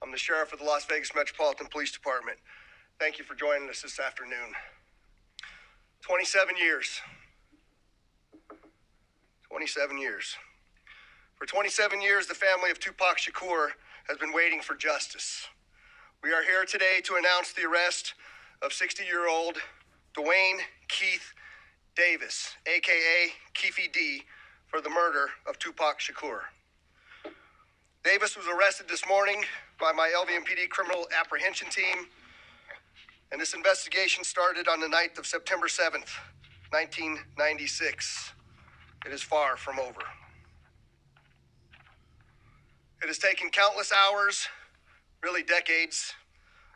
I'm the sheriff of the Las Vegas Metropolitan Police Department. Thank you for joining us this afternoon. 27 years. 27 years. For 27 years, the family of Tupac Shakur has been waiting for justice. We are here today to announce the arrest of 60-year-old Dwayne Keith Davis, aka Keefy D, for the murder of Tupac Shakur. Davis was arrested this morning by my LVMPD criminal apprehension team, and this investigation started on the night of September 7th, 1996. It is far from over. It has taken countless hours, really decades,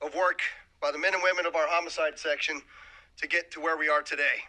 of work by the men and women of our homicide section to get to where we are today.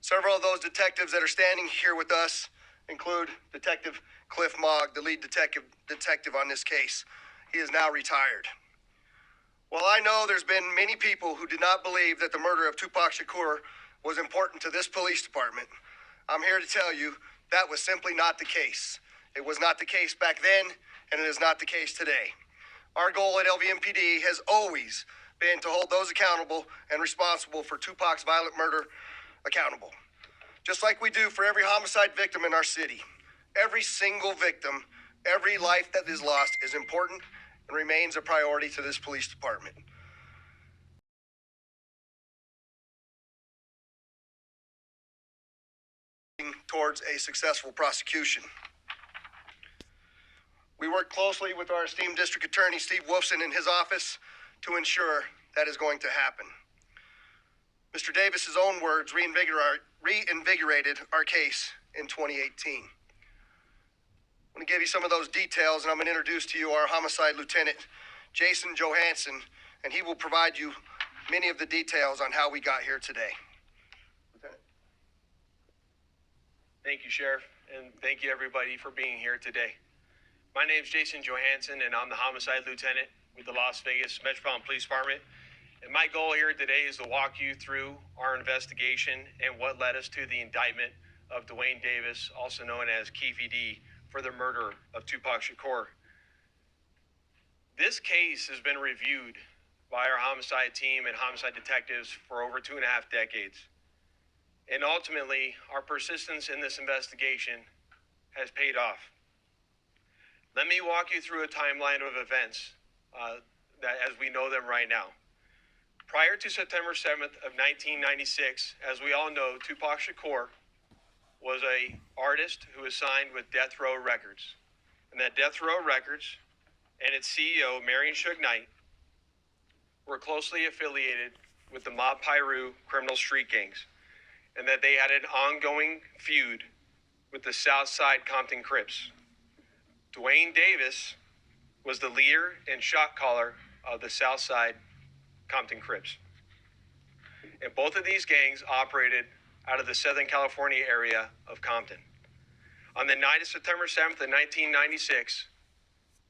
Several of those detectives that are standing here with us include Detective Cliff Mogg, the lead detective on this case. He is now retired. While I know there's been many people who did not believe that the murder of Tupac Shakur was important to this police department, I'm here to tell you that was simply not the case. It was not the case back then, and it is not the case today. Our goal at LVMPD has always been to hold those accountable and responsible for Tupac's violent murder accountable. Just like we do for every homicide victim in our city. Every single victim, every life that is lost is important and remains a priority to this police department. Towards a successful prosecution. We work closely with our esteemed district attorney, Steve Wolfson, in his office to ensure that is going to happen. Mr. Davis's own words reinvigorated our case in 2018. I'm going to give you some of those details, and I'm going to introduce to you our homicide lieutenant, Jason Johansson, and he will provide you many of the details on how we got here today. Lieutenant. Thank you, Sheriff, and thank you, everybody, for being here today. My name is Jason Johansson, and I'm the homicide lieutenant with the Las Vegas Metropolitan Police Department. And my goal here today is to walk you through our investigation and what led us to the indictment of Dwayne Davis, also known as Keefy D, for the murder of Tupac Shakur. This case has been reviewed by our homicide team and homicide detectives for over 2.5 decades. And ultimately, our persistence in this investigation has paid off. Let me walk you through a timeline of events that as we know them right now. Prior to September 7th of 1996, as we all know, Tupac Shakur was an artist who was signed with Death Row Records. And that Death Row Records and its CEO, Marion Suge Knight, were closely affiliated with the Mob Piru criminal street gangs, and that they had an ongoing feud with the Southside Compton Crips. Dwayne Davis was the leader and shot caller of the Southside Compton Crips. And both of these gangs operated out of the Southern California area of Compton. On the night of September 7th of 1996,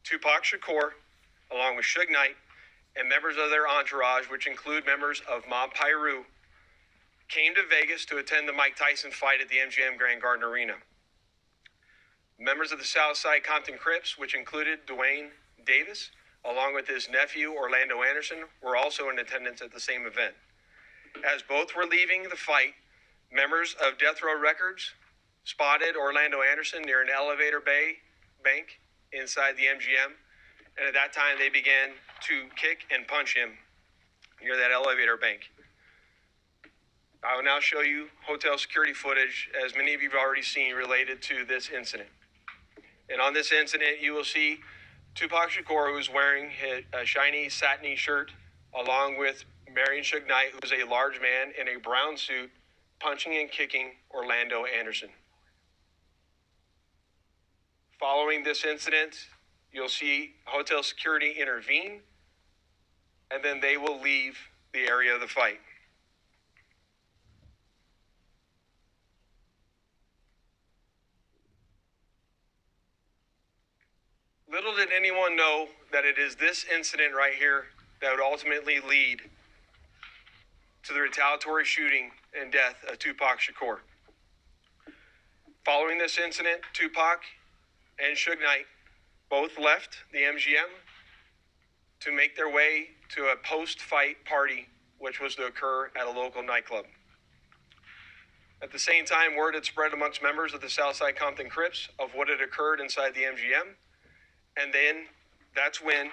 Tupac Shakur, along with Suge Knight, and members of their entourage, which include members of Mob Piru, came to Vegas to attend the Mike Tyson fight at the MGM Grand Garden Arena. Members of the Southside Compton Crips, which included Dwayne Davis, along with his nephew, Orlando Anderson, were also in attendance at the same event. As both were leaving the fight, members of Death Row Records spotted Orlando Anderson near an elevator bank inside the MGM, and at that time they began to kick and punch him near that elevator bank. I will now show you hotel security footage, as many of you have already seen, related to this incident. And on this incident, you will see Tupac Shakur, who's wearing a shiny satiny shirt, along with Marion Suge Knight, who's a large man in a brown suit, punching and kicking Orlando Anderson. Following this incident, you'll see hotel security intervene, and then they will leave the area of the fight. Little did anyone know that it is this incident right here that would ultimately lead to the retaliatory shooting and death of Tupac Shakur. Following this incident, Tupac and Suge Knight both left the MGM to make their way to a post-fight party, which was to occur at a local nightclub. At the same time, word had spread amongst members of the Southside Compton Crips of what had occurred inside the MGM. And then that's when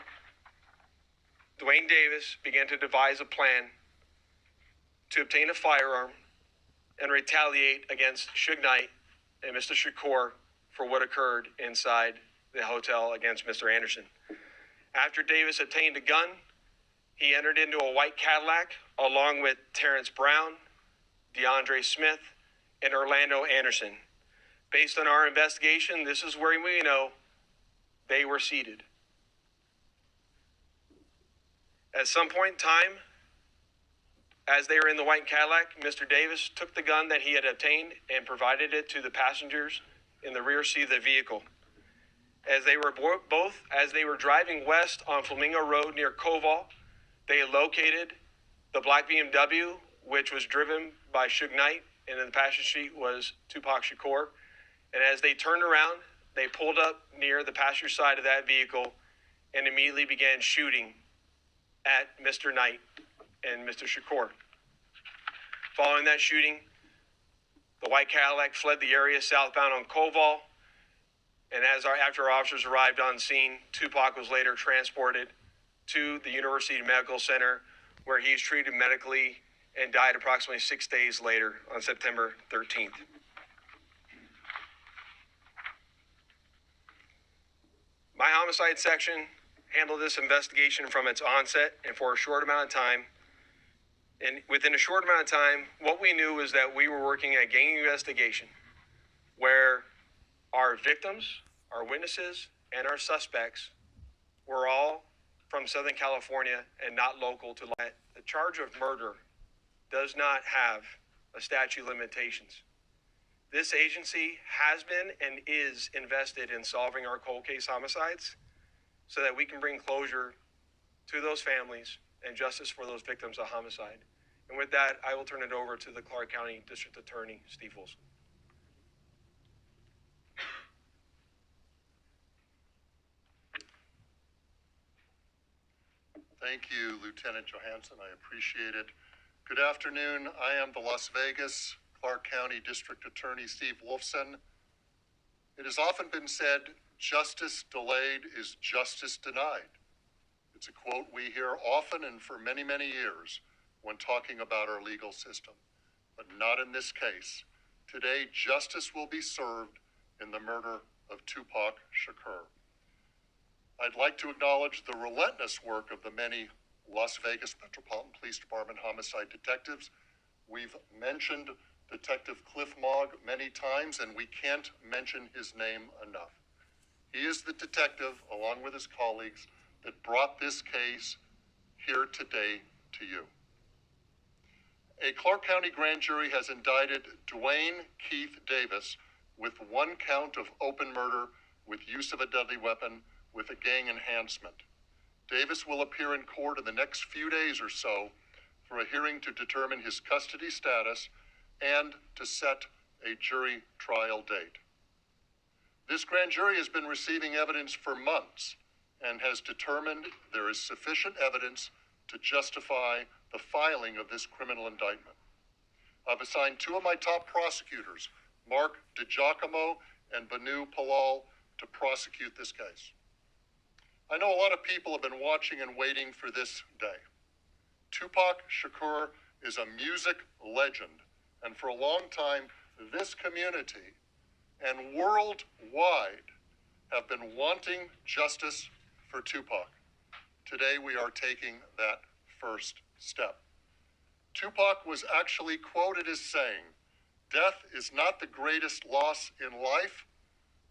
Dwayne Davis began to devise a plan to obtain a firearm and retaliate against Suge Knight and Mr. Shakur for what occurred inside the hotel against Mr. Anderson. After Davis obtained a gun, he entered into a white Cadillac along with Terrence Brown, DeAndre Smith, and Orlando Anderson. Based on our investigation, this is where we know they were seated. At some point in time, as they were in the white Cadillac, Mr. Davis took the gun that he had obtained and provided it to the passengers in the rear seat of the vehicle. As they were driving west on Flamingo Road near Koval, they located the black BMW, which was driven by Suge Knight, and in the passenger seat was Tupac Shakur. And as they turned around, they pulled up near the passenger side of that vehicle and immediately began shooting at Mr. Knight and Mr. Shakur. Following that shooting, the white Cadillac fled the area southbound on Koval, and after our officers arrived on scene, Tupac was later transported to the University Medical Center, where he was treated medically and died approximately 6 days later on September 13th. My homicide section handled this investigation from its onset and for a short amount of time. And within a short amount of time, what we knew was that we were working a gang investigation where our victims, our witnesses, and our suspects were all from Southern California and not local to Latach. The charge of murder does not have a statute of limitations. This agency has been and is invested in solving our cold case homicides so that we can bring closure to those families and justice for those victims of homicide. And with that, I will turn it over to the Clark County District Attorney, Steve Wilson. Thank you, Lieutenant Johansson. I appreciate it. Good afternoon. I am the Las Vegas, Clark County District Attorney Steve Wolfson. It has often been said, justice delayed is justice denied. It's a quote we hear often and for many, many years when talking about our legal system, but not in this case. Today, justice will be served in the murder of Tupac Shakur. I'd like to acknowledge the relentless work of the many Las Vegas Metropolitan Police Department homicide detectives. We've mentioned Detective Cliff Mogg many times, and we can't mention his name enough. He is the detective, along with his colleagues, that brought this case here today to you. A Clark County grand jury has indicted Dwayne Keith Davis with one count of open murder with use of a deadly weapon with a gang enhancement. Davis will appear in court in the next few days or so for a hearing to determine his custody status and to set a jury trial date. This grand jury has been receiving evidence for months and has determined there is sufficient evidence to justify the filing of this criminal indictment. I've assigned two of my top prosecutors, Mark DiGiacomo and Banu Palal, to prosecute this case. I know a lot of people have been watching and waiting for this day. Tupac Shakur is a music legend, and for a long time, this community and worldwide have been wanting justice for Tupac. Today, we are taking that first step. Tupac was actually quoted as saying, "Death is not the greatest loss in life.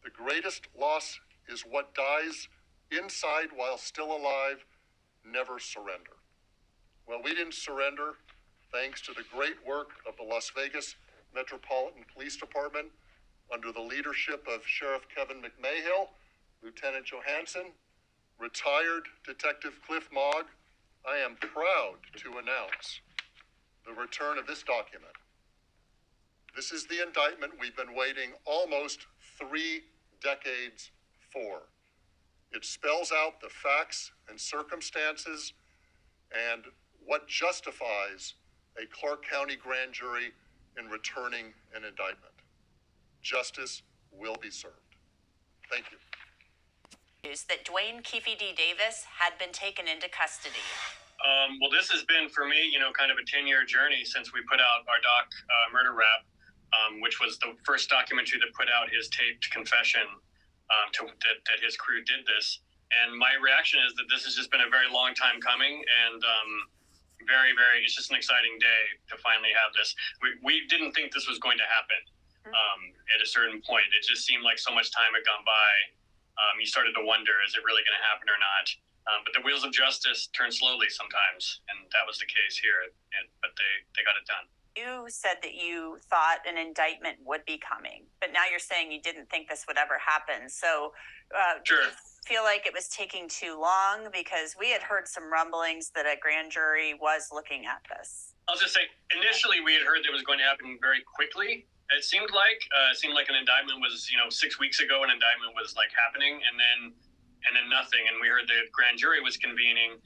The greatest loss is what dies inside while still alive. Never surrender." Well, we didn't surrender thanks to the great work of the Las Vegas Metropolitan Police Department under the leadership of Sheriff Kevin McMahill, Lieutenant Johansson, retired Detective Cliff Mogg. I am proud to announce the return of this document. This is the indictment we've been waiting almost 3 decades for. It spells out the facts and circumstances and what justifies a Clark County grand jury in returning an indictment. Justice will be served. Thank you. News that Dwayne Keefe D. Davis had been taken into custody. Well, this has been, for me, kind of a 10-year journey since we put out our doc, Murder Rap, which was the first documentary that put out his taped confession that his crew did this. And my reaction is that this has just been a very long time coming, and very, very, it's just an exciting day to finally have this. We didn't think this was going to happen at a certain point. It just seemed like so much time had gone by. You started to wonder, is it really going to happen or not? But the wheels of justice turn slowly sometimes, and that was the case here. But they got it done. You said that you thought an indictment would be coming, but now you're saying you didn't think this would ever happen. So Sure. do you feel like it was taking too long? Because we had heard some rumblings that a grand jury was looking at this. I'll just say, initially we had heard that it was going to happen very quickly. It seemed like an indictment was, 6 weeks ago, an indictment was like happening, and then nothing. And we heard the grand jury was convening,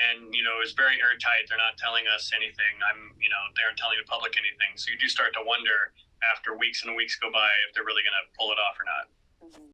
and it was very airtight. They're not telling us anything. They aren't telling the public anything. So you do start to wonder after weeks and weeks go by if they're really going to pull it off or not.